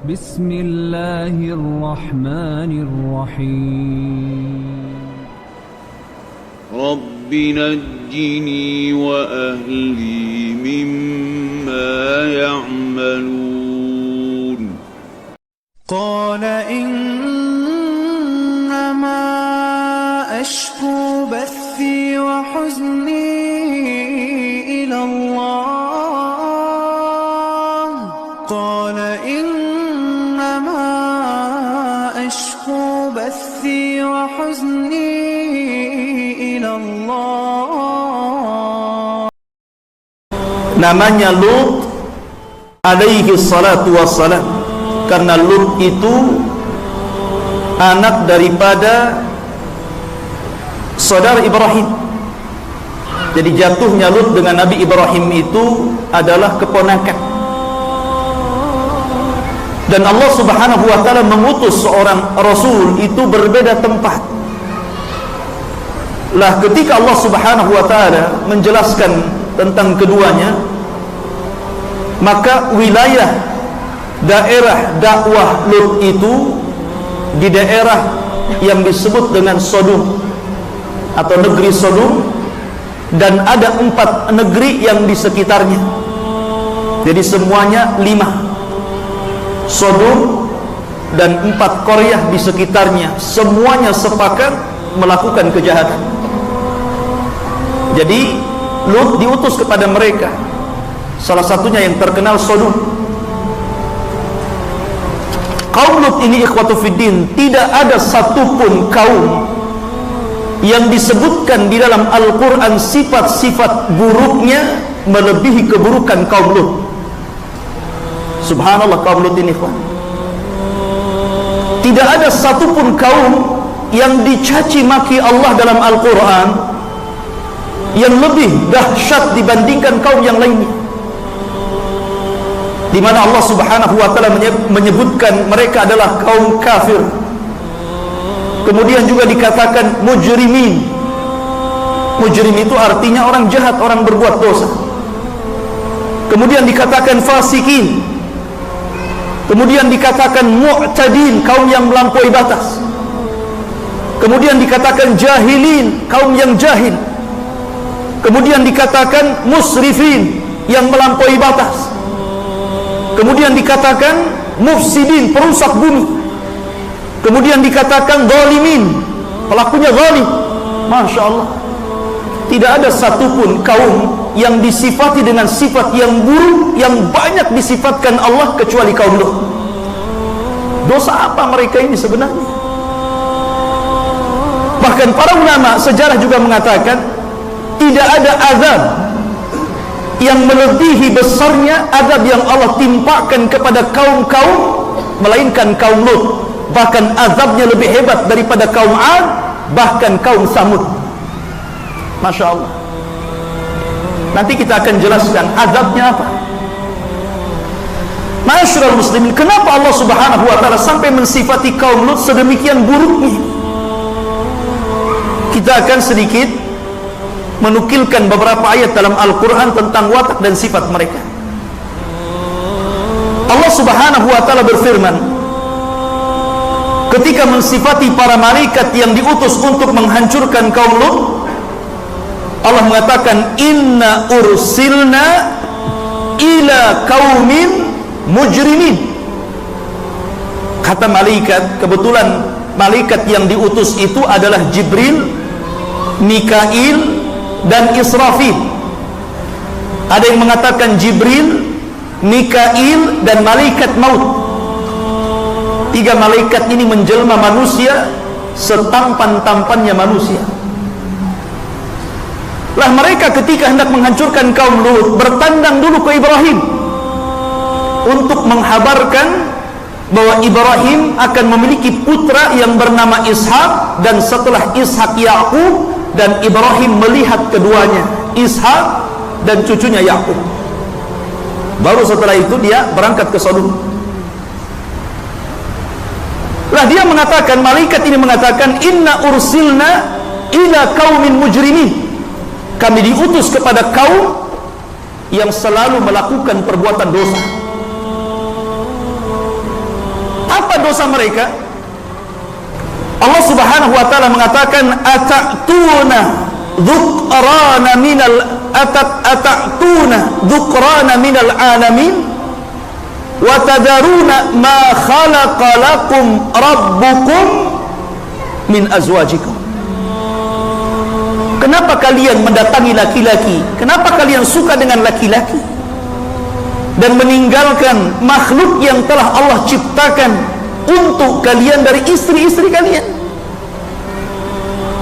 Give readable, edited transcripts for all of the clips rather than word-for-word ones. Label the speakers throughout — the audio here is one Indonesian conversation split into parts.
Speaker 1: Bismillahirrahmanirrahim.
Speaker 2: رب نجني وأهلي مما يعملون
Speaker 3: قال إنما أشكو بثي وحزني إلى الله قال إنما أشكو بثي وحزني إلى الله.
Speaker 4: Namanya Lut alaihi salatu wassalam, karena Lut itu anak daripada saudara Ibrahim. Jadi jatuhnya Lut dengan Nabi Ibrahim itu adalah keponakan. Dan Allah Subhanahu wa taala mengutus seorang rasul itu berbeda tempat. Lah ketika Allah Subhanahu wa taala menjelaskan tentang keduanya, maka wilayah daerah dakwah Lut itu di daerah yang disebut dengan Sodom atau negeri Sodom, dan ada 4 negeri yang di sekitarnya. Jadi semuanya 5, Sodom dan 4 Korea di sekitarnya, semuanya sepakat melakukan kejahatan. Jadi Lut diutus kepada mereka, salah satunya yang terkenal Sodom. Kaum Lut ini ikhwatu fiddin, tidak ada satupun kaum yang disebutkan di dalam Al-Quran sifat-sifat buruknya melebihi keburukan kaum Lut. Subhanallah, kaum Lut ini ikhwan, tidak ada satupun kaum yang dicaci maki Allah dalam Al-Quran yang lebih dahsyat dibandingkan kaum yang lainnya, di mana Allah Subhanahu wa taala menyebutkan mereka adalah kaum kafir. Kemudian juga dikatakan mujrimin. Mujrim itu artinya orang jahat, orang berbuat dosa. Kemudian dikatakan fasikin. Kemudian dikatakan mu'tadin, kaum yang melampaui batas. Kemudian dikatakan jahilin, kaum yang jahil. Kemudian dikatakan musrifin, yang melampaui batas. Kemudian dikatakan mufsidin, perusak bumi. Kemudian dikatakan zalimin, pelakunya zalim. Masya Allah, tidak ada satupun kaum yang disifati dengan sifat yang buruk yang banyak disifatkan Allah kecuali kaum Lut. Dosa apa mereka ini sebenarnya? Bahkan para ulama sejarah juga mengatakan tidak ada azab yang melebihi besarnya azab yang Allah timpakan kepada kaum-kaum melainkan kaum Lut. Bahkan azabnya lebih hebat daripada kaum Ad, bahkan kaum Samud. Masya Allah. Nanti kita akan jelaskan azabnya apa. Ma'asyiral muslimin, kenapa Allah Subhanahu wa taala sampai mensifati kaum Lut sedemikian buruknya? Kita akan sedikit menukilkan beberapa ayat dalam Al-Quran tentang watak dan sifat mereka. Allah Subhanahu wa taala berfirman ketika mensifati para malaikat yang diutus untuk menghancurkan kaum Lut, Allah mengatakan inna ursilna ila kaumin mujrimin. Kata malaikat, kebetulan malaikat yang diutus itu adalah Jibril, Mikail, dan Israfil. Ada yang mengatakan Jibril, Mikail, dan malaikat maut. 3 malaikat ini menjelma manusia setampan-tampannya manusia. Lah mereka ketika hendak menghancurkan kaum Lut bertandang dulu ke Ibrahim untuk menghabarkan bahwa Ibrahim akan memiliki putra yang bernama Ishak, dan setelah Ishak Yakub, dan Ibrahim melihat keduanya, Ishak dan cucunya Yakub. Baru setelah itu dia berangkat ke Sodom. Lah dia mengatakan, malaikat ini mengatakan inna ursilna ila kaumin mujrimin. Kami diutus kepada kaum yang selalu melakukan perbuatan dosa. Apa dosa mereka? Allah Subhanahu wa taala mengatakan atatuna dhukrana minal alamin wa tadaruna ma khalaqa lakum rabbukum min azwajikum. Kenapa kalian mendatangi laki-laki? Kenapa kalian suka dengan laki-laki dan meninggalkan makhluk yang telah Allah ciptakan untuk kalian dari istri-istri kalian?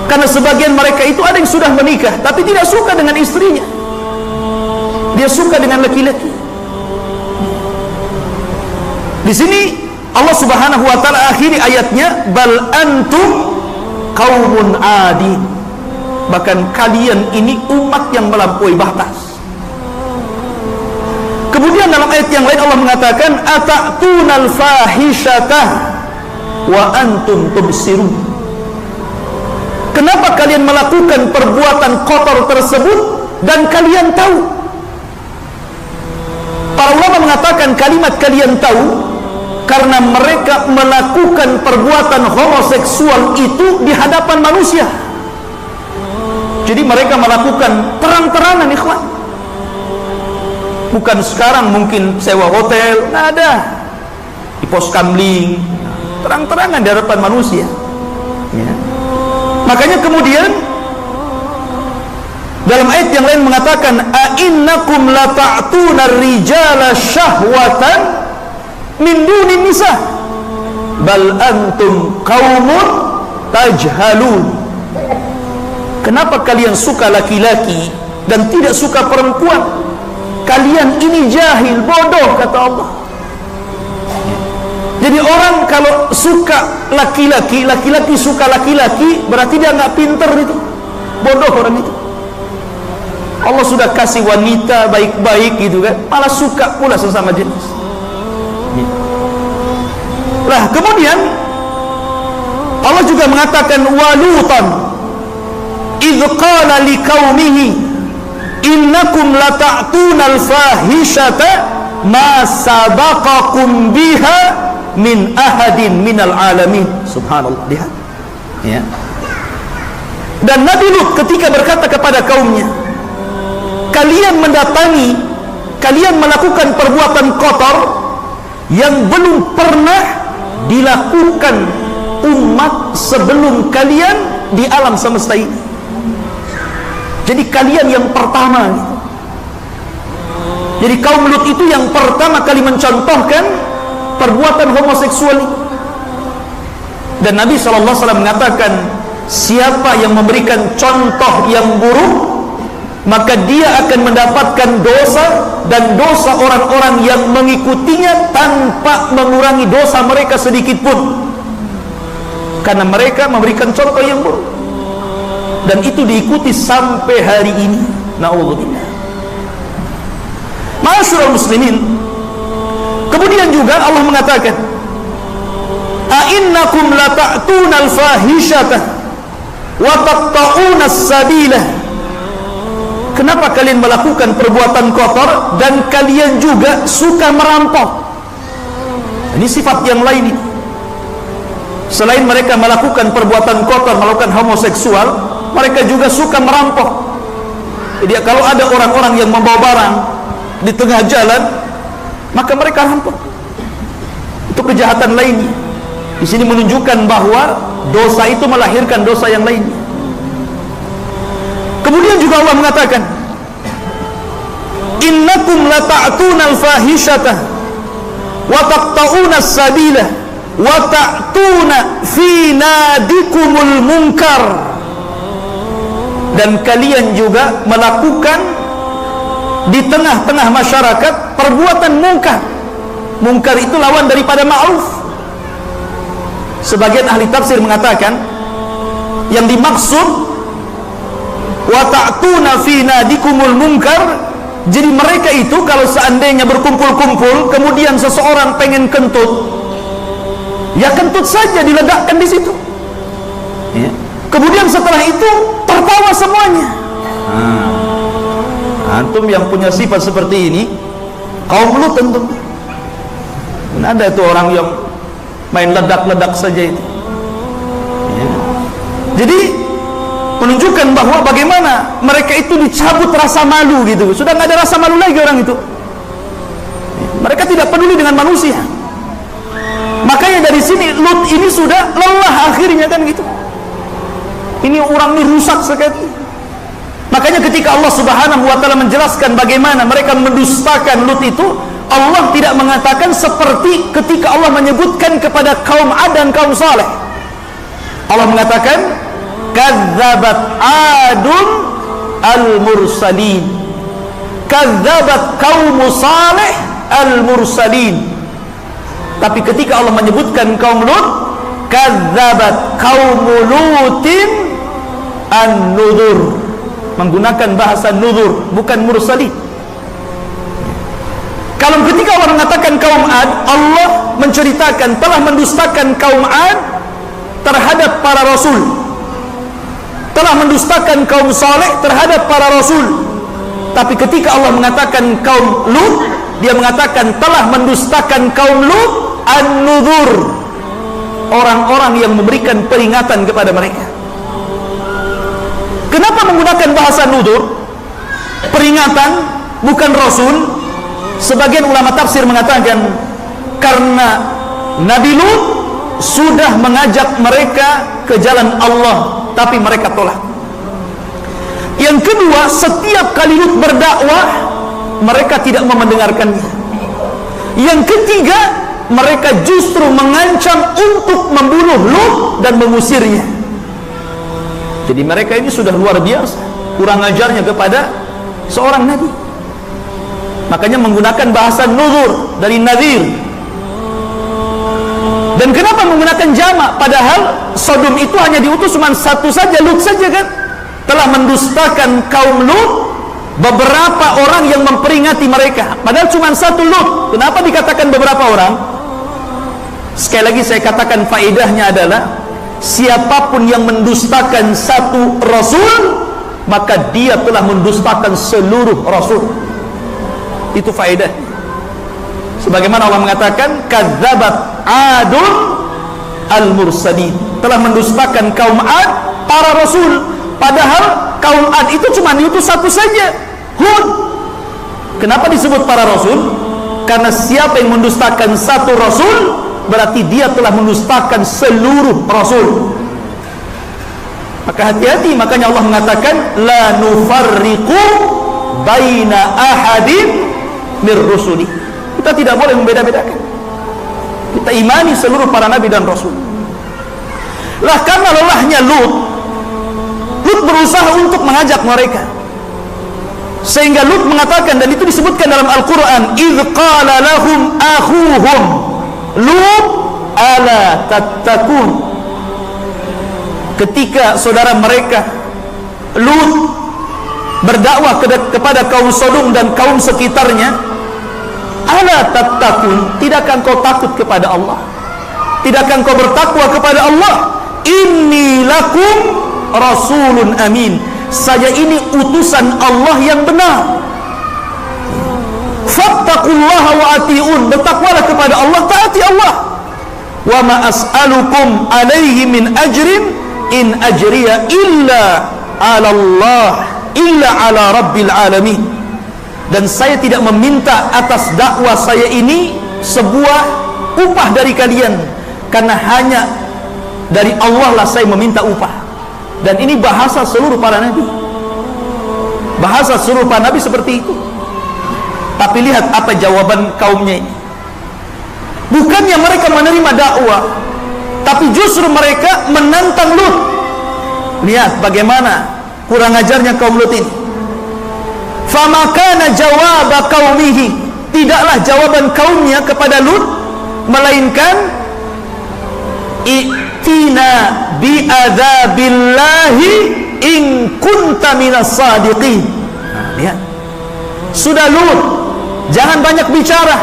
Speaker 4: Karena sebagian mereka itu ada yang sudah menikah tapi tidak suka dengan istrinya, dia suka dengan laki-laki. Di sini Allah Subhanahu wa taala akhiri ayatnya, bal antum qaumun adin. Bahkan kalian ini umat yang melampaui batas. Kemudian dalam ayat yang lain Allah mengatakan atatunal fahisyata wa antum tubsirun. Kenapa kalian melakukan perbuatan kotor tersebut dan kalian tahu? Para ulama mengatakan kalimat kalian tahu karena mereka melakukan perbuatan homoseksual itu di hadapan manusia. Jadi mereka melakukan terang-terangan, ikhwan. Bukan sekarang mungkin sewa hotel, nggak ada, di pos kamling, terang-terangan di hadapan manusia ya. Makanya kemudian dalam ayat yang lain mengatakan a'innakum lata'tuna rijala syahwatan min dunin nisa bal antum qaumun tajhalun. Kenapa kalian suka laki-laki dan tidak suka perempuan? Kalian ini jahil, bodoh, kata Allah. Jadi orang kalau suka laki-laki, laki-laki suka laki-laki, berarti dia nggak pinter itu, bodoh orang itu. Allah sudah kasih wanita baik-baik gitu kan, malah suka pula sesama jenis. Nah kemudian Allah juga mengatakan walutan idh qala liqaumihi innakum lata'tunal fahishata ma sabaqakum biha min ahadin minal alamin. Subhanallah, lihat ya. Dan Nabi Lut ketika berkata kepada kaumnya, kalian mendatangi, kalian melakukan perbuatan kotor yang belum pernah dilakukan umat sebelum kalian di alam semesta ini. Jadi kalian yang pertama gitu. Jadi kaum Lut itu yang pertama kali mencontohkan perbuatan homoseksual ini. Dan Nabi SAW mengatakan, siapa yang memberikan contoh yang buruk, maka dia akan mendapatkan dosa dan dosa orang-orang yang mengikutinya tanpa mengurangi dosa mereka sedikit pun, karena mereka memberikan contoh yang buruk. Dan itu diikuti sampai hari ini. Na'udzubillah. Ma'asyiral muslimin, kemudian juga Allah mengatakan a'innakum lata'tunal fahishata wa taqta'unas sabila. Kenapa kalian melakukan perbuatan kotor dan kalian juga suka merampok? Ini sifat yang lain ini. Selain mereka melakukan perbuatan kotor, melakukan homoseksual, mereka juga suka merampok. Jadi kalau ada orang-orang yang membawa barang di tengah jalan, maka mereka rampok. Itu kejahatan lainnya. Di sini menunjukkan bahwa dosa itu melahirkan dosa yang lain. Kemudian juga Allah mengatakan, innakum lata'tunal fahishata wa taqta'unas sabila wa ta'tuna fi nadikumul munkar. Dan kalian juga melakukan di tengah-tengah masyarakat perbuatan mungkar. Mungkar itu lawan daripada ma'ruf. Sebagian ahli tafsir mengatakan yang dimaksud wa ta'tuna fi nadikumul munkar, jadi mereka itu kalau seandainya berkumpul-kumpul kemudian seseorang pengen kentut, ya kentut saja, diledakkan di situ ya. Kemudian setelah itu tertawa semuanya. Antum yang punya sifat seperti ini kaum Lut tentu. Ada tuh orang yang main ledak-ledak saja itu. Ya. Jadi menunjukkan bahwa bagaimana mereka itu dicabut rasa malu gitu. Sudah nggak ada rasa malu lagi orang itu. Mereka tidak peduli dengan manusia. Makanya dari sini Lut ini sudah lelah akhirnya kan gitu. Ini orang ini rusak sekali. Makanya ketika Allah Subhanahu wa taala menjelaskan bagaimana mereka mendustakan Lut itu, Allah tidak mengatakan seperti ketika Allah menyebutkan kepada kaum Ad dan kaum Saleh. Allah mengatakan kadzabat Adun al-mursalin, kadzabat kaum Saleh al-mursalin. Tapi ketika Allah menyebutkan kaum Lut, kadzabat kaum Lutin an-nudzur, menggunakan bahasa nudzur, bukan mursalin. Kalau ketika Allah mengatakan kaum Ad, Allah menceritakan telah mendustakan kaum Ad terhadap para rasul, telah mendustakan kaum Saleh terhadap para rasul. Tapi ketika Allah mengatakan kaum Lut, dia mengatakan telah mendustakan kaum Lut an-nudzur, orang-orang yang memberikan peringatan kepada mereka. Kenapa menggunakan bahasa nudzur, peringatan, bukan rasul? Sebagian ulama tafsir mengatakan karena Nabi Lut sudah mengajak mereka ke jalan Allah, tapi mereka tolak. Yang kedua, setiap kali Lut berdakwah, mereka tidak mau mendengarkannya. Yang ketiga, mereka justru mengancam untuk membunuh Lut dan mengusirnya. Jadi mereka ini sudah luar biasa kurang ajarnya kepada seorang nabi. Makanya menggunakan bahasa nuzur dari nadhir. Dan kenapa menggunakan jamak? Padahal Sodom itu hanya diutus cuma satu saja, Lut saja kan. Telah mendustakan kaum Lut beberapa orang yang memperingati mereka, padahal cuma satu Lut. Kenapa dikatakan beberapa orang? Sekali lagi saya katakan faedahnya adalah siapapun yang mendustakan satu rasul, maka dia telah mendustakan seluruh rasul. Itu faedah. Sebagaimana Allah mengatakan kadzabat Adun al-mursalin, telah mendustakan kaum Ad para rasul. Padahal kaum Ad itu cuma diutus satu saja, Hud. Kenapa disebut para rasul? Karena siapa yang mendustakan satu rasul, berarti dia telah mendustakan seluruh rasul. Maka hati-hati, makanya Allah mengatakan la nufarriqu baina ahadin mir rusuli. Kita tidak boleh membeda-bedakan. Kita imani seluruh para nabi dan rasul. Lah karena lelahnya Lut berusaha untuk mengajak mereka, sehingga Lut mengatakan, dan itu disebutkan dalam Al-Quran, idh qala lahum akhuhum Lut ala tattakun. Ketika saudara mereka Lut berdakwah kepada kaum Sodom dan kaum sekitarnya, ala tattakun, tidakkah engkau takut kepada Allah? Tidakkah engkau bertakwa kepada Allah? Inni lakum rasulun amin, saya ini utusan Allah yang benar. Fattaqullaha wa ati'un, bertakwalah kepada Allah, taati Allah. Wa ma as'alukum alaihi min ajrin in ajriya illa ala Allah illa ala rabbil alamin. Dan saya tidak meminta atas dakwah saya ini sebuah upah dari kalian, karena hanya dari Allah lah saya meminta upah. Dan ini bahasa seluruh para nabi, bahasa seluruh para nabi seperti itu. Tapi lihat apa jawaban kaumnya ini. Bukannya mereka menerima dakwah, tapi justru mereka menantang Lut. Lihat bagaimana kurang ajarnya kaum Lut ini. Fama kana jawab qaumihi, tidaklah jawaban kaumnya kepada Lut melainkan i'tina bi adzabillahi in kunta minas sadiqin. Lihat, sudah Lut, jangan banyak bicara.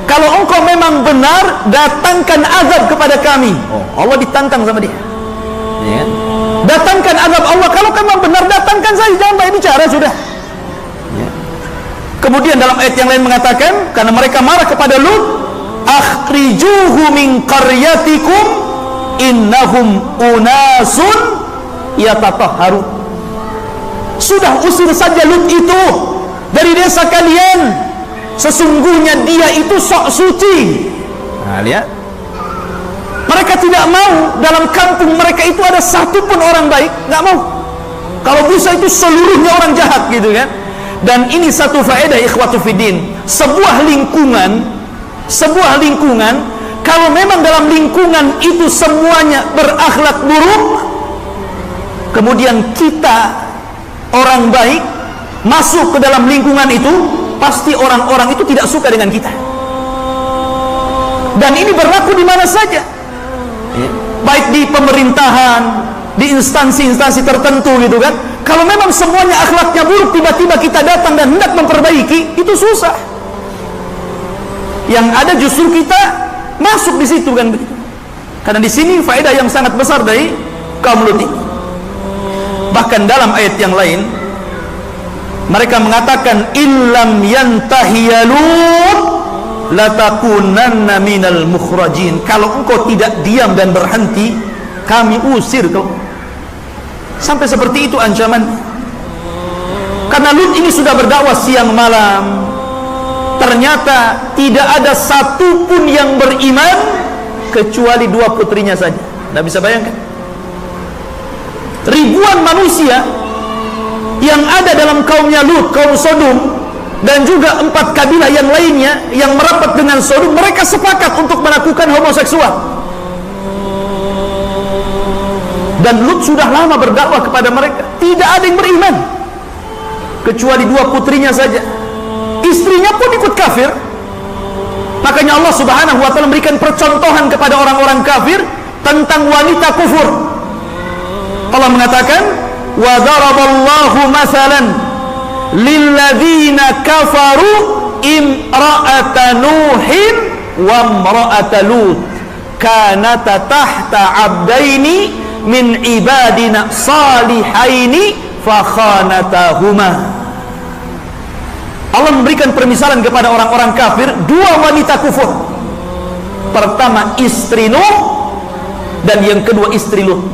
Speaker 4: Kalau engkau memang benar, datangkan azab kepada kami. Allah ditantang sama dia. Ya. Datangkan azab Allah. Kalau memang benar, datangkan saja, jangan banyak bicara, sudah. Ya. Kemudian dalam ayat yang lain mengatakan, karena mereka marah kepada Lut, akhrijuhu min qaryatikum innahum unasun yatatahharun. Sudah, usir saja Lut itu dari desa kalian, sesungguhnya dia itu sok suci. Nah, lihat, mereka tidak mau dalam kampung mereka itu ada satu pun orang baik, nggak mau. Kalau bisa itu seluruhnya orang jahat gitu kan. Dan ini satu faedah ikhwatu fiddin, sebuah lingkungan kalau memang dalam lingkungan itu semuanya berakhlak buruk, kemudian kita orang baik masuk ke dalam lingkungan itu, pasti orang-orang itu tidak suka dengan kita. Dan ini berlaku di mana saja, baik di pemerintahan, di instansi-instansi tertentu gitu kan. Kalau memang semuanya akhlaknya buruk, tiba-tiba kita datang dan hendak memperbaiki, itu susah. Yang ada justru kita masuk di situ kan begitu. Karena di sini faedah yang sangat besar dari kaum Lut. Bahkan dalam ayat yang lain mereka mengatakan illam yantahi Lut latakunanna minal mukhrajin. Kalau engkau tidak diam dan berhenti, kami usir kau. Sampai seperti itu ancaman. Karena Lut ini sudah berdakwah siang malam, ternyata tidak ada satupun yang beriman kecuali 2 putrinya saja. Tidak bisa bayangkan, ribuan manusia yang ada dalam kaumnya Lut, kaum Sodom, dan juga 4 kabilah yang lainnya yang merapat dengan Sodom, mereka sepakat untuk melakukan homoseksual. Dan Lut sudah lama berdakwah kepada mereka, tidak ada yang beriman kecuali 2 putrinya saja. Istrinya pun ikut kafir. Makanya Allah Subhanahu wa ta'ala memberikan percontohan kepada orang-orang kafir tentang wanita kufur. Allah mengatakan, wa daraballahu mathalan lilladzina kafaru imra'ata nuhin wa imra'ata lut kanata tahta abdaini min ibadina salihaini fakhanatahuma. Allah memberikan permisalan kepada orang-orang kafir 2 wanita kufur. Pertama istri Nuh, dan yang kedua istri Lut.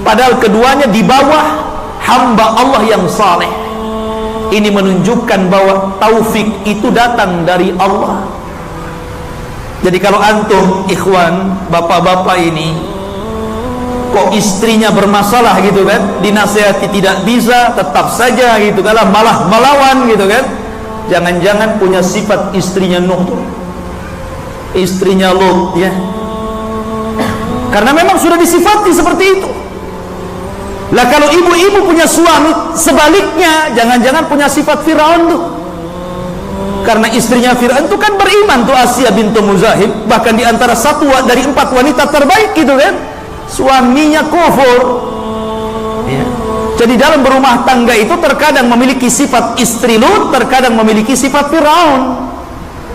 Speaker 4: Padahal keduanya di bawah hamba Allah yang saleh. Ini menunjukkan bahwa taufik itu datang dari Allah. Jadi kalau antum ikhwan, bapak-bapak ini kok istrinya bermasalah gitu kan, dinasihati tidak bisa, tetap saja gitu kan, malah melawan gitu kan, jangan-jangan punya sifat istrinya Nuh tuh, istrinya Lut ya. Karena memang sudah disifati seperti itu. Lah kalau ibu-ibu punya suami sebaliknya, jangan-jangan punya sifat Firaun tuh. Karena istrinya Firaun itu kan beriman tuh, Asiyah bintu Muzahib, bahkan diantara 1 dari 4 wanita terbaik gitu kan, suaminya kufur ya. Jadi dalam berumah tangga itu terkadang memiliki sifat istri Lut, terkadang memiliki sifat Firaun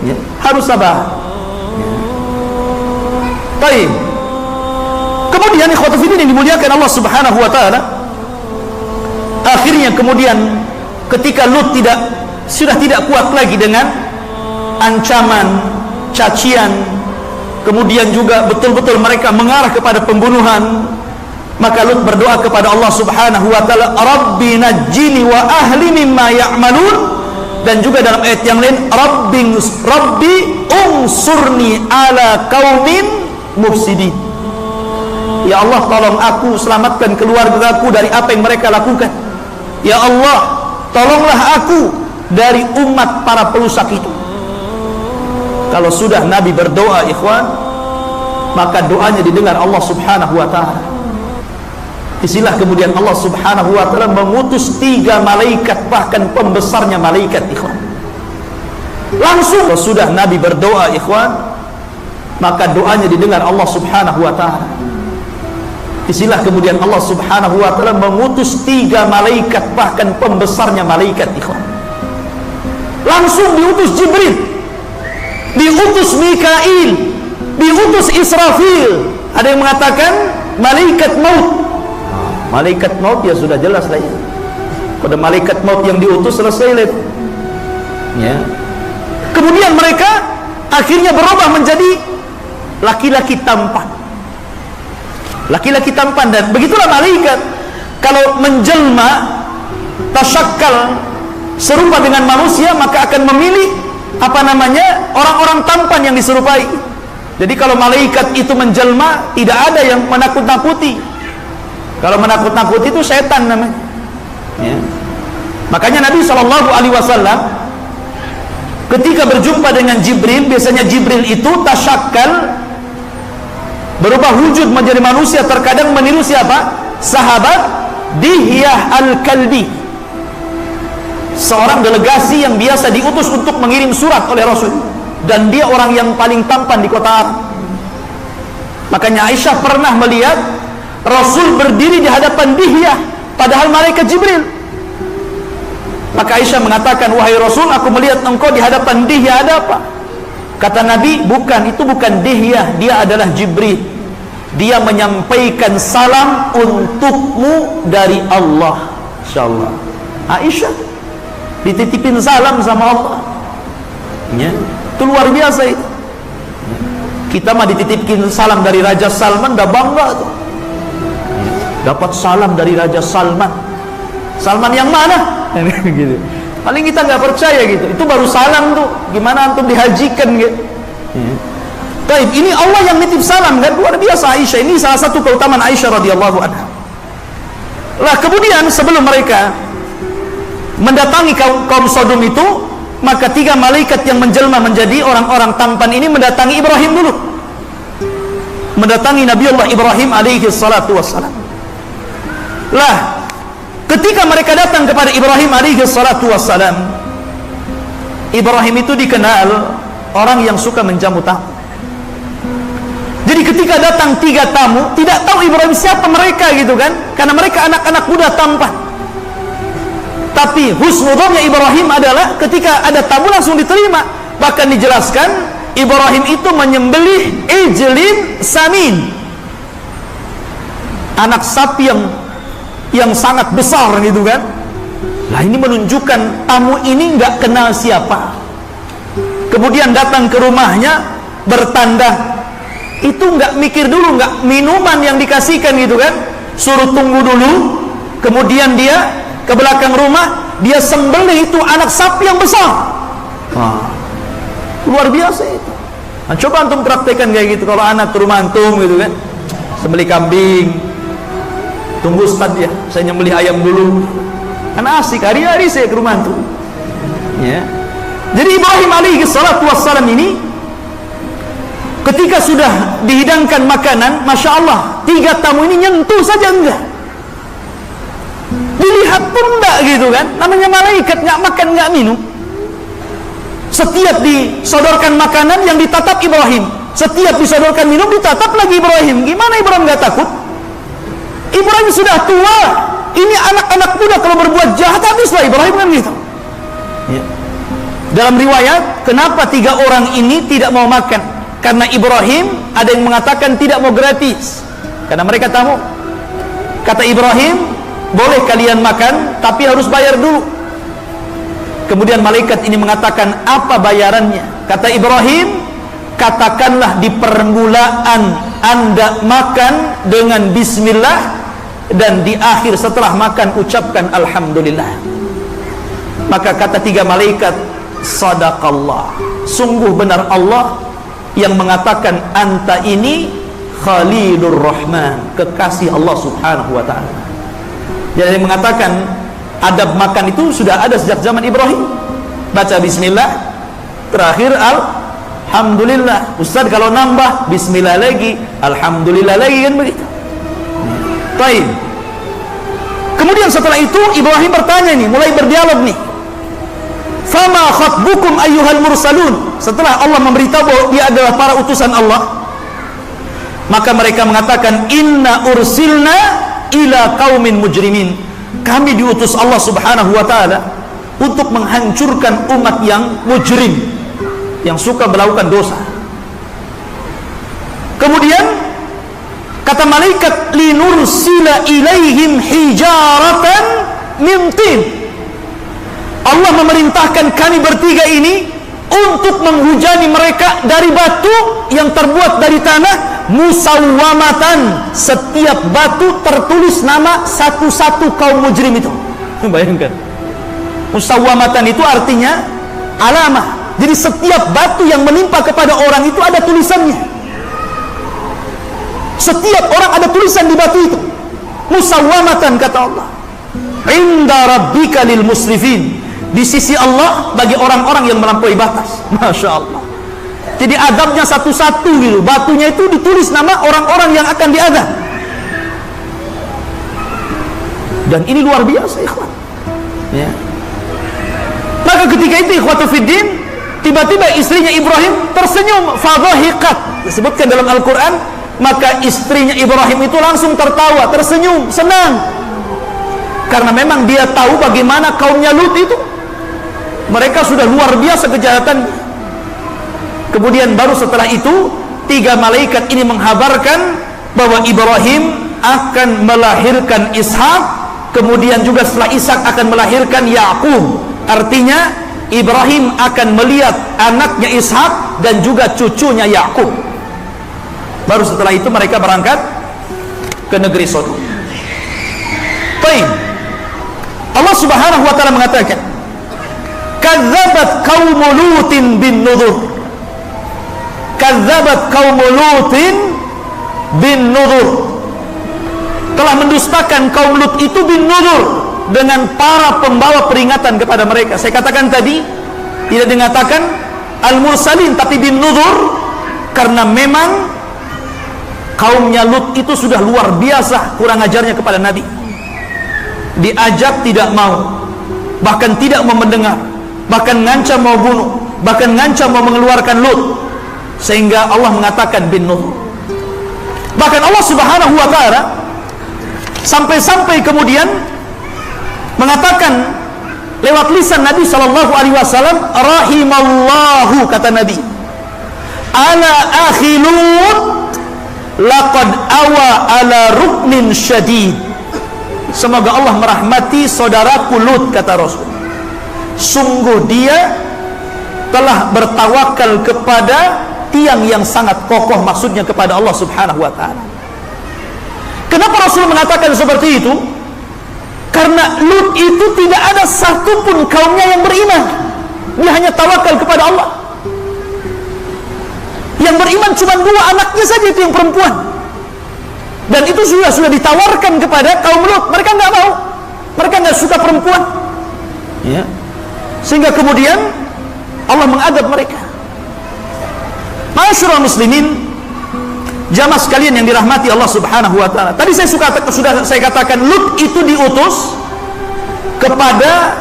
Speaker 4: ya. Harus sabar ya. Baik. Kemudian ikhwatu fiddin yang dimuliakan Allah Subhanahu wa ta'ala, akhirnya kemudian ketika Lut sudah tidak kuat lagi dengan ancaman, cacian, kemudian juga betul-betul mereka mengarah kepada pembunuhan, maka Lut berdoa kepada Allah Subhanahu wa ta'ala, Rabbi najjini wa ahli mimma ya'malun. Dan juga dalam ayat yang lain, Rabbi unsurni ala qaumin mufsidin. Ya Allah, tolong aku, selamatkan keluarga aku dari apa yang mereka lakukan. Ya Allah, tolonglah aku dari umat para perusak itu. Kalau sudah Nabi berdoa ikhwan, maka doanya didengar Allah Subhanahu wa ta'ala. Isilah kemudian Allah Subhanahu wa ta'ala mengutus 3 malaikat, bahkan pembesarnya malaikat ikhwan. Langsung kalau sudah Nabi berdoa ikhwan, maka doanya didengar Allah Subhanahu wa ta'ala. Isilah kemudian Allah Subhanahu wa ta'ala mengutus 3 malaikat, bahkan pembesarnya malaikat ikhwan. Langsung diutus Jibril, diutus Mikail, diutus Israfil. Ada yang mengatakan malaikat maut. Malaikat maut ya sudah jelas lah ya. Pada malaikat maut yang diutus selesai lah ya. Kemudian mereka akhirnya berubah menjadi laki-laki tampan. Laki-laki tampan. Dan begitulah malaikat kalau menjelma tasyakkal serupa dengan manusia, maka akan memilih orang-orang tampan yang diserupai. Jadi kalau malaikat itu menjelma, tidak ada yang menakut-nakuti. Kalau menakut-nakuti itu setan namanya, ya. Makanya Nabi SAW ketika berjumpa dengan Jibril, biasanya Jibril itu tasyakkal, berubah wujud menjadi manusia, terkadang meniru siapa? Sahabat Dihyah Al-Kalbi, seorang delegasi yang biasa diutus untuk mengirim surat oleh Rasul, dan dia orang yang paling tampan di kota Arab. Makanya Aisyah pernah melihat Rasul berdiri di hadapan Dihyah, padahal malaikat Jibril. Maka Aisyah mengatakan, wahai Rasul, aku melihat engkau di hadapan Dihyah, ada apa? Kata Nabi, bukan, itu bukan Dihyah, dia adalah Jibril. Dia menyampaikan salam untukmu dari Allah. Insyaallah. Aisyah dititipin salam sama Allah, ya. Itu luar biasa itu. Kita mah dititipin salam dari Raja Salman, dah bangga tuh. Dapat salam dari Raja Salman. Salman yang mana? Gitu. Paling kita nggak percaya gitu. Itu baru salam tuh. Gimana antum dihajikan gitu? Baik, ini Allah yang nitip salam kan, luar biasa Aisyah. Ini salah satu keutamaan Aisyah radhiyallahu anha. Lah kemudian sebelum mereka mendatangi kaum Sodom itu, maka 3 malaikat yang menjelma menjadi orang-orang tampan ini mendatangi Ibrahim dulu. Mendatangi Nabiullah Ibrahim alaihi salatu wassalam. Lah ketika mereka datang kepada Ibrahim alaihi salatu wassalam, Ibrahim itu dikenal orang yang suka menjamu tamu. Jadi ketika datang 3 tamu, tidak tahu Ibrahim siapa mereka gitu kan, karena mereka anak-anak muda tampan. Tapi husnudonnya Ibrahim adalah ketika ada tamu langsung diterima. Bahkan dijelaskan Ibrahim itu menyembelih ijlin samin, anak sapi yang sangat besar gitu kan. Nah ini menunjukkan tamu ini nggak kenal siapa. Kemudian datang ke rumahnya bertanda, itu nggak mikir dulu, nggak minuman yang dikasihkan gitu kan, suruh tunggu dulu. Kemudian dia ke belakang rumah, dia sembelih itu anak sapi yang besar. Luar biasa itu. Nah, coba antum praktekkan kayak gitu kalau anak ke rumah antum gitu kan, sembelih kambing. Tunggu Ustaz ya, saya nyembelih ayam dulu. Kan asik, hari-hari saya ke rumah antum, ya. Jadi Ibrahim alaihi salatu wassalam ini ketika sudah dihidangkan makanan, Masya Allah, 3 tamu ini nyentuh saja enggak, dilihat pun enggak gitu kan. Namanya malaikat, nggak makan nggak minum. Setiap disodorkan makanan yang ditatap Ibrahim, setiap disodorkan minum ditatap lagi Ibrahim. Gimana Ibrahim nggak takut? Ibrahim sudah tua, ini anak-anak muda kalau berbuat jahat habislah Ibrahim kan gitu, ya. Dalam riwayat, kenapa 3 orang ini tidak mau makan? Karena Ibrahim, ada yang mengatakan tidak mau gratis, karena mereka tamu. Kata Ibrahim, boleh kalian makan, tapi harus bayar dulu. Kemudian malaikat ini mengatakan, apa bayarannya? Kata Ibrahim, katakanlah di permulaan Anda makan dengan bismillah, dan di akhir setelah makan ucapkan alhamdulillah. Maka kata 3 malaikat, sadaqallah, sungguh benar Allah yang mengatakan anta ini Khalilur Rahman, kekasih Allah subhanahu wa ta'ala. Jadi yang mengatakan adab makan itu sudah ada sejak zaman Ibrahim. Baca bismillah, terakhir alhamdulillah. Ustaz kalau nambah bismillah lagi, alhamdulillah lagi, kan begitu. Baik. Kemudian setelah itu Ibrahim bertanya nih, mulai berdialog nih. Fama khatbukum ayyuhal mursalun. Setelah Allah memberitahu bahwa dia adalah para utusan Allah, maka mereka mengatakan, inna ursilna ila qaumin mujrimin. Kami diutus Allah subhanahu wa ta'ala untuk menghancurkan umat yang mujrim, yang suka melakukan dosa. Kemudian kata malaikat, linursila ilaihim hijaratan min tin. Allah memerintahkan kami bertiga ini untuk menghujani mereka dari batu yang terbuat dari tanah, musawwamatan, setiap batu tertulis nama satu-satu kaum mujrim itu. Bayangkan, musawwamatan itu artinya alamah. Jadi setiap batu yang menimpa kepada orang itu ada tulisannya. Setiap orang ada tulisan di batu itu. Musawwamatan, kata Allah, inda rabbika lil musrifin, di sisi Allah bagi orang-orang yang melampaui batas. Masya Allah. Jadi adabnya satu-satu gitu. Batunya itu ditulis nama orang-orang yang akan diadab. Dan ini luar biasa, ikhwan. Ya. Maka ketika itu, ikhwatu fiddin, tiba-tiba istrinya Ibrahim tersenyum, fadhahiqat, disebutkan dalam Al-Quran. Maka istrinya Ibrahim itu langsung tertawa, tersenyum, senang, karena memang dia tahu bagaimana kaumnya Lut itu. Mereka sudah luar biasa kejahatan. Kemudian baru setelah itu 3 malaikat ini menghabarkan bahwa Ibrahim akan melahirkan Ishak. Kemudian juga setelah Ishak akan melahirkan Yakub. Artinya Ibrahim akan melihat anaknya Ishak dan juga cucunya Yakub. Baru setelah itu mereka berangkat ke negeri Sodom. Baik. Allah Subhanahu wa taala mengatakan, kadzabat qaum Lutin bin nudhur. Kadzabat qaum Lutin bin nudhur. Telah mendustakan kaum Lut itu bin nudhur, dengan para pembawa peringatan kepada mereka. Saya katakan tadi, tidak dikatakan al-mursalin tapi bin nudhur, karena memang kaumnya Lut itu sudah luar biasa kurang ajarnya kepada Nabi. Diajak tidak mau, bahkan tidak mau mendengar, bahkan ngancam mau bunuh, bahkan ngancam mau mengeluarkan Lut, sehingga Allah mengatakan bin Nuh. Bahkan Allah Subhanahu wa taala sampai-sampai kemudian mengatakan lewat lisan Nabi sallallahu alaihi wasallam, rahimallahu, kata Nabi, ala akhi Lut laqad awa ala ruknin syadid. Semoga Allah merahmati saudaraku Lut, kata Rasul. Sungguh dia telah bertawakal kepada tiang yang sangat kokoh, maksudnya kepada Allah Subhanahu wa taala. Kenapa Rasul mengatakan seperti itu? Karena Lut itu tidak ada satupun kaumnya yang beriman. Dia hanya tawakal kepada Allah. Yang beriman cuma 2 anaknya saja, itu yang perempuan. Dan itu sudah ditawarkan kepada kaum Lut. Mereka nggak mau. Mereka nggak suka perempuan. Ya. Sehingga kemudian Allah mengadab mereka. Ma'asyiral muslimin, jamaah sekalian yang dirahmati Allah Subhanahu wa taala. Tadi sudah saya katakan Lut itu diutus kepada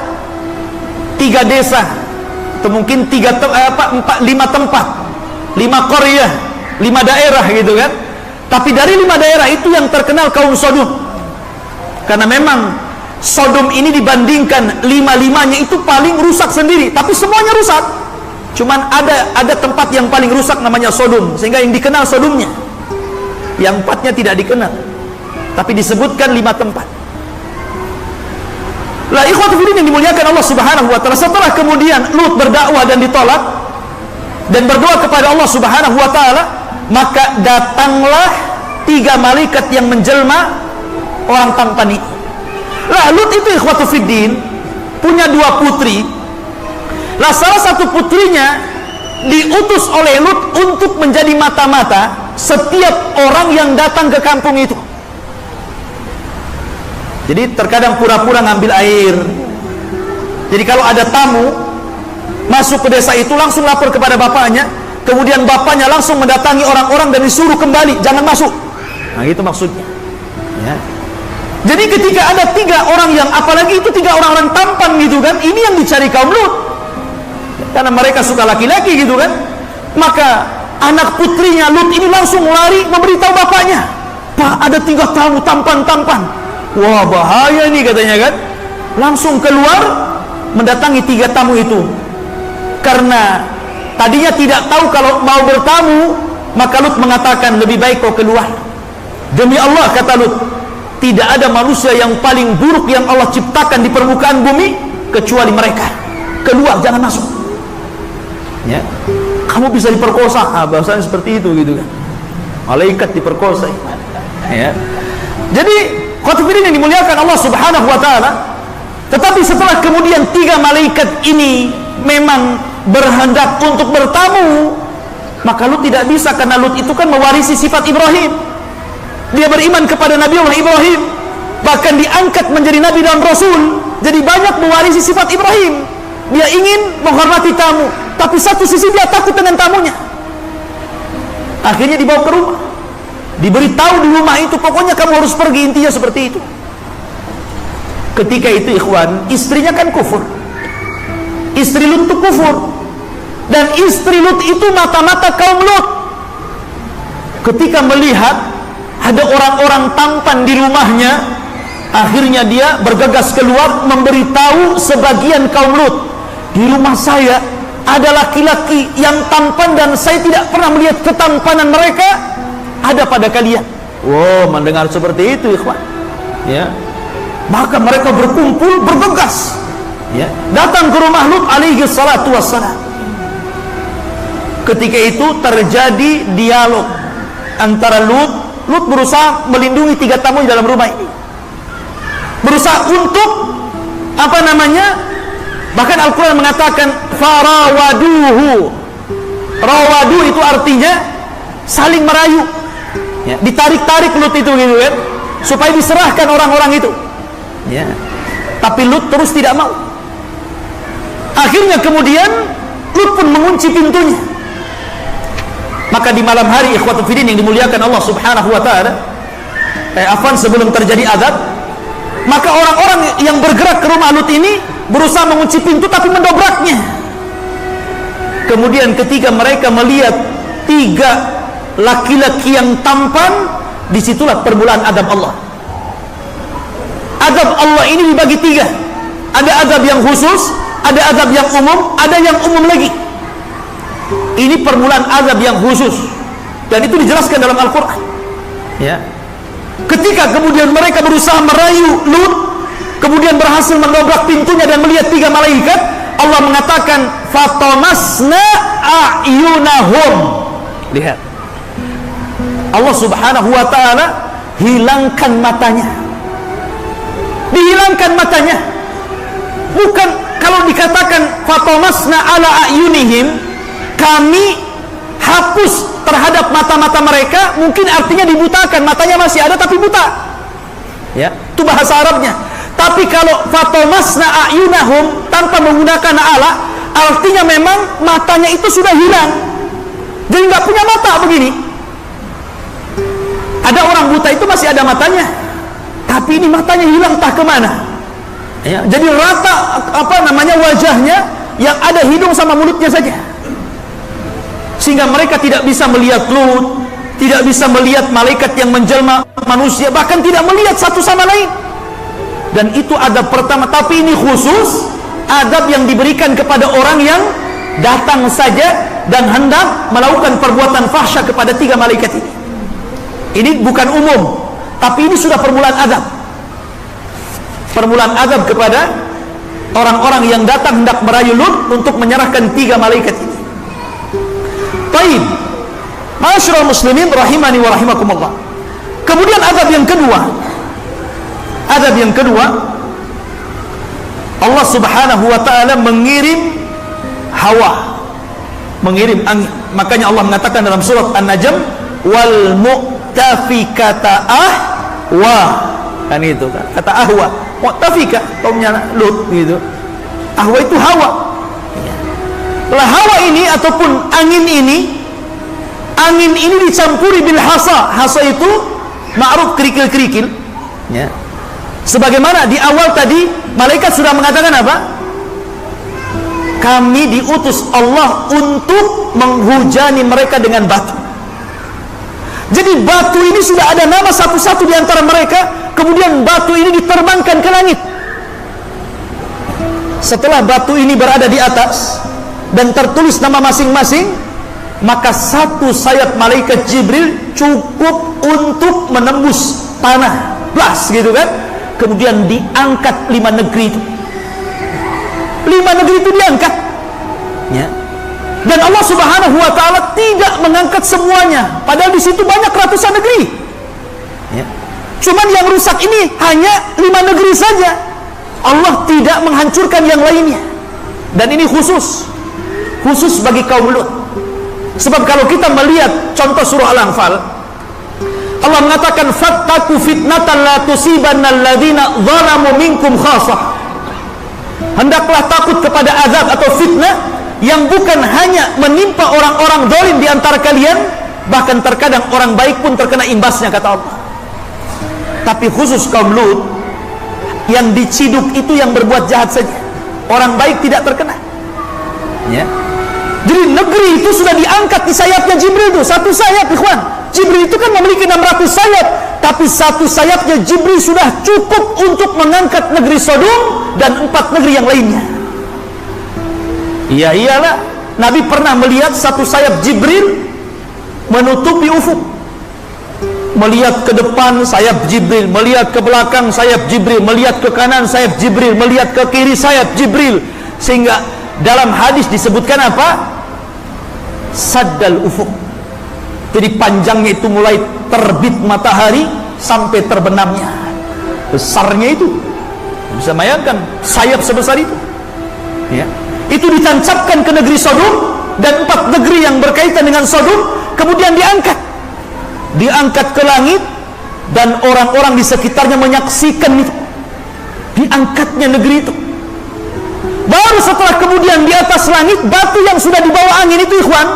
Speaker 4: 3 desa, atau mungkin 5 tempat, 5 qaryah, 5 daerah gitu kan. Tapi dari 5 daerah itu yang terkenal kaum Sodom. Karena memang Sodom ini dibandingkan 5-5-nya itu paling rusak sendiri, tapi semuanya rusak. Cuman ada tempat yang paling rusak namanya Sodom, sehingga yang dikenal Sodomnya. Yang 4-nya tidak dikenal, tapi disebutkan 5 tempat. Lah ikhwatu fillah yang dimuliakan Allah Subhanahu wa taala, setelah kemudian Lut berdakwah dan ditolak dan berdoa kepada Allah Subhanahu wa taala, maka datanglah 3 malaikat yang menjelma orang tampan itu. Lah Lut itu ikhwatu fiddin punya 2 putri. Lah salah satu putrinya diutus oleh Lut untuk menjadi mata-mata setiap orang yang datang ke kampung itu. Jadi terkadang pura-pura ngambil air. Jadi kalau ada tamu masuk ke desa itu, langsung lapor kepada bapaknya, kemudian bapaknya langsung mendatangi orang-orang dan disuruh kembali, jangan masuk. Nah itu maksudnya ya. Jadi ketika ada 3 orang yang, apalagi itu 3 orang-orang tampan gitu kan, ini yang dicari kaum Lut, karena mereka suka laki-laki gitu kan. Maka anak putrinya Lut ini langsung lari memberitahu bapaknya, Pak, ada 3 tamu tampan-tampan. Wah bahaya ini katanya kan. Langsung keluar mendatangi 3 tamu itu. Karena tadinya tidak tahu kalau mau bertamu, maka Lut mengatakan lebih baik kau keluar. Demi Allah, kata Lut, tidak ada manusia yang paling buruk yang Allah ciptakan di permukaan bumi kecuali mereka. Keluar, jangan masuk. Ya, kamu bisa diperkosa, bahasanya seperti itu gitu kan. Malaikat diperkosa. Ya. Jadi khotibin yang dimuliakan Allah Subhanahu wa taala, tetapi setelah kemudian 3 malaikat ini memang berhendak untuk bertamu, maka Lut tidak bisa, karena Lut itu kan mewarisi sifat Ibrahim. Dia beriman kepada Nabi Allah Ibrahim, bahkan diangkat menjadi nabi dan rasul. Jadi banyak mewarisi sifat Ibrahim. Dia ingin menghormati tamu, tapi satu sisi dia takut dengan tamunya. Akhirnya dibawa ke rumah, diberitahu di rumah itu, pokoknya kamu harus pergi, intinya seperti itu. Ketika itu ikhwan, istrinya kan kufur. Istri Lut itu kufur, dan istri Lut itu mata-mata kaum Lut. Ketika melihat ada orang-orang tampan di rumahnya, akhirnya dia bergegas keluar memberitahu sebagian kaum Lut, di rumah saya ada laki-laki yang tampan dan saya tidak pernah melihat ketampanan mereka ada pada kalian. Wow, mendengar seperti itu ikhwan, ya, maka mereka berkumpul bergegas, ya, datang ke rumah Lut alaihi salatu wassalam. Ketika itu terjadi dialog antara Lut berusaha melindungi 3 tamu di dalam rumah ini, berusaha untuk bahkan Al-Quran mengatakan farawaduhu. Rawadu itu artinya saling merayu, ya, ditarik-tarik Lut itu gitu kan, supaya diserahkan orang-orang itu, ya. Tapi Lut terus tidak mau. Akhirnya kemudian Lut pun mengunci pintunya. Maka di malam hari ikhwatul fiddin yang dimuliakan Allah Subhanahu wa taala, sebelum terjadi azab, maka orang-orang yang bergerak ke rumah Lut ini berusaha mengunci pintu tapi mendobraknya. Kemudian ketika mereka melihat 3 laki-laki yang tampan, disitulah permulaan azab Allah. Azab Allah ini dibagi 3. Ada azab yang khusus, ada azab yang umum, ada yang umum lagi. Ini permulaan azab yang khusus, dan itu dijelaskan dalam Al-Quran, ya. Ketika kemudian mereka berusaha merayu Lut, kemudian berhasil mendobrak pintunya dan melihat 3 malaikat, Allah mengatakan fatamasna a'yunahum. Lihat, Allah Subhanahu wa taala hilangkan matanya. Dihilangkan matanya. Bukan kalau dikatakan fatamasna ala a'yunihim, kami hapus terhadap mata-mata mereka, mungkin artinya dibutakan, matanya masih ada tapi buta, ya, itu bahasa Arabnya. Tapi kalau fatamasna a'yunahum tanpa menggunakan ala, artinya memang matanya itu sudah hilang, jadi nggak punya mata begini. Ada orang buta itu masih ada matanya, tapi ini matanya hilang entah kemana, ya, jadi rata wajahnya, yang ada hidung sama mulutnya saja, sehingga mereka tidak bisa melihat Lut, tidak bisa melihat malaikat yang menjelma manusia, bahkan tidak melihat satu sama lain. Dan itu adab pertama, tapi ini khusus adab yang diberikan kepada orang yang datang saja dan hendak melakukan perbuatan fahsya kepada 3 malaikat ini. Ini bukan umum, tapi ini sudah permulaan adab. Permulaan adab kepada orang-orang yang datang hendak merayu Lut untuk menyerahkan 3 malaikat ini. Baik, ma'asyiral muslimin rahimani wa rahimakumullah. Kemudian adab yang kedua, Allah Subhanahu wa taala mengirim hawa, mengirim angin. Makanya Allah mengatakan dalam surat An-Najm, wal mu'tafikata ahwa, kan itu kan, kata ahwa, mu'tafika kaumnya Lut gitu. Ahwa itu hawa. Lah hawa ini ataupun angin ini dicampuri bil hasa. Hasa itu ma'ruf, kerikil-kerikil, ya. Sebagaimana di awal tadi malaikat sudah mengatakan apa? Kami diutus Allah untuk menghujani mereka dengan batu. Jadi batu ini sudah ada nama satu-satu di antara mereka, kemudian batu ini diterbangkan ke langit. Setelah batu ini berada di atas dan tertulis nama masing-masing, maka satu sayap malaikat Jibril cukup untuk menembus tanah, blas gitu kan. Kemudian diangkat 5 negeri itu. 5 negeri itu diangkat, ya. Dan Allah Subhanahu wa taala tidak mengangkat semuanya, padahal di situ banyak ratusan negeri. Ya. Cuman yang rusak ini hanya 5 negeri saja. Allah tidak menghancurkan yang lainnya. Dan ini khusus bagi kaum Lut. Sebab kalau kita melihat contoh surah Al-Anfal, Allah mengatakan fattaqu fitnatan la tusibanna alladzina zalamu minkum khassah. Hendaklah takut kepada azab atau fitnah yang bukan hanya menimpa orang-orang zalim di antara kalian, bahkan terkadang orang baik pun terkena imbasnya, kata Allah. Tapi khusus kaum Lut, yang diciduk itu yang berbuat jahat saja, orang baik tidak terkena. Ya. Jadi negeri itu sudah diangkat di sayapnya Jibril itu, satu sayap, ikhwan. Jibril itu kan memiliki 600 sayap, tapi satu sayapnya Jibril sudah cukup untuk mengangkat negeri Sodom dan 4 negeri yang lainnya. Iya iyalah, Nabi pernah melihat satu sayap Jibril menutupi ufuk. Melihat ke depan sayap Jibril, melihat ke belakang sayap Jibril, melihat ke kanan sayap Jibril, melihat ke kiri sayap Jibril, sehingga dalam hadis disebutkan apa? Saddal ufuk. Jadi panjangnya itu mulai terbit matahari sampai terbenamnya. Besarnya itu, bisa bayangkan sayap sebesar itu. Ya. Itu ditancapkan ke negeri Sodom dan 4 negeri yang berkaitan dengan Sodom, kemudian diangkat ke langit, dan orang-orang di sekitarnya menyaksikan itu, diangkatnya negeri itu. Baru setelah kemudian di atas langit, batu yang sudah dibawa angin itu, ikhwan,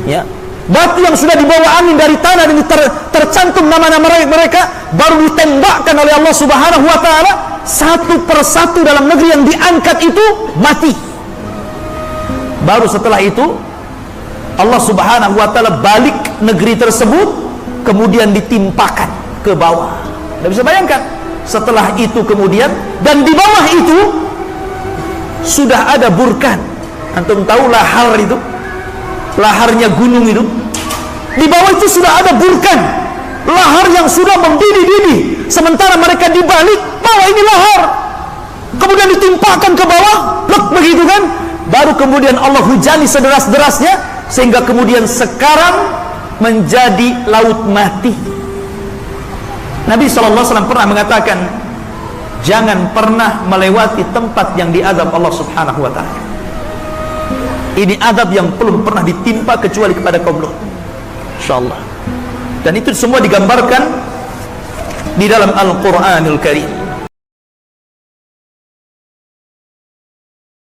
Speaker 4: ya, batu yang sudah dibawa angin dari tanah dan tercantum nama-nama mereka, baru ditembakkan oleh Allah Subhanahu wa taala satu persatu dalam negeri yang diangkat itu mati. Baru setelah itu Allah Subhanahu wa taala balik negeri tersebut, kemudian ditimpakan ke bawah. Anda bisa bayangkan, setelah itu kemudian, dan di bawah itu sudah ada burkan. Antum tahu lahar itu, laharnya gunung itu, di bawah itu sudah ada burkan, lahar yang sudah mendidih-didih, sementara mereka di balik bawah ini lahar, kemudian ditimpakan ke bawah, plek, begitu kan. Baru kemudian Allah hujani sederas-derasnya, sehingga kemudian sekarang menjadi laut mati. Nabi SAW pernah mengatakan, jangan pernah melewati tempat yang diazab Allah Subhanahu wa ta'ala. Ini azab yang belum pernah ditimpa kecuali kepada kaum Lut, insyaallah. Dan itu semua digambarkan di dalam Al-Qur'anul Karim.